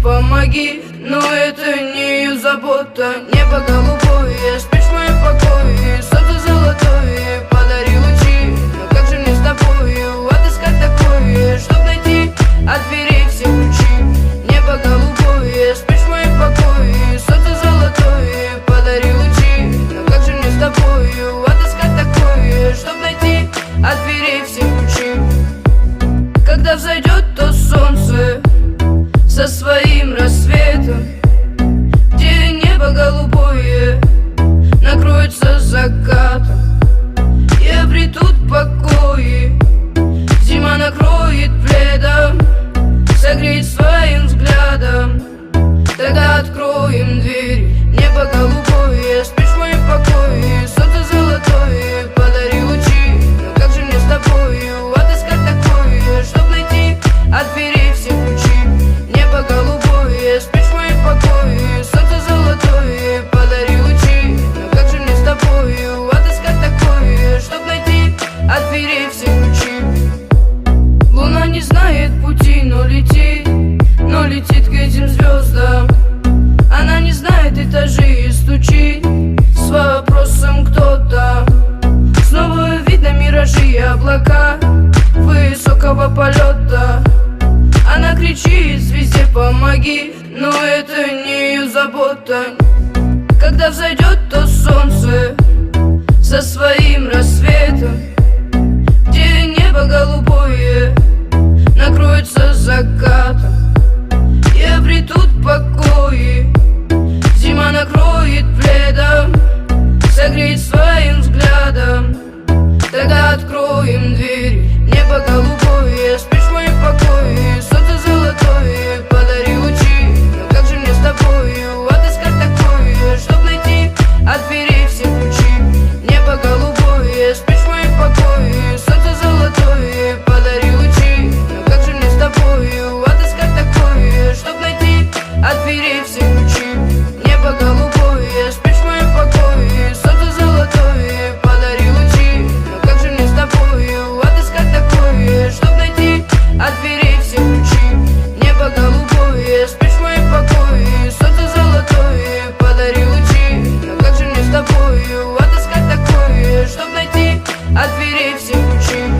помоги. Но это не ее забота. Небо голубое, спишь в моем покое. Солнце золотое, подари лучи. Но как же мне с тобою отыскать такое, чтоб найти от дверей все ключи? Небо голубое, спишь в моем покое. Солнце золотое, подари лучи. Но как же мне с тобою отыскать такое, чтоб найти от дверей все ключи? Когда взойдет то солнце со своим рассветом, где небо голубое накроется закатом, и обретут покои, зима накроет пледом, согреет своим взглядом. Тогда откроем дверь. Небо голубое, спишь в моем покое. Солнце золотое, подари лучи. Но как же мне с тобою отыскать такое, чтоб найти от дверей все ключи? Небо голубое, спишь в моем покое. Солнце золотое, подари лучи. Но как же мне с тобою отыскать такое, чтоб найти от дверей все ключи? Луна не знает пути, но летит к этим звездам. Она не знает этажей и стучит с вопросом кто там. Снова видно миражи и облака высокого полета. Она кричит звезде помоги, но это не ее забота. Когда взойдет то солнце со своим рассветом, где небо голубое накроется закатом, и обретут покои, зима накроет пледом, согреет своим взглядом. Тогда откроем дверь. Небо голубое, спишь в моем покое. Солнце золотое, подари лучи. Но как же мне с тобою отыскать такое, чтоб найти от дверей все ключи? Небо голубое, спишь в моем покое. Солнце золотое, подари лучи. Но как же мне с тобою отыскать такое, чтоб найти от дверей все ключи? Небо голубое, спишь в моем покое. Солнце золотое, подари лучи. Но как же мне с тобою отыскать такое, чтоб найти от дверей все ключи? Небо голубое, спишь в моем покое. Солнце золотое, подари лучи. Но как же мне с тобою отыскать такое, чтоб найти от дверей все ключи?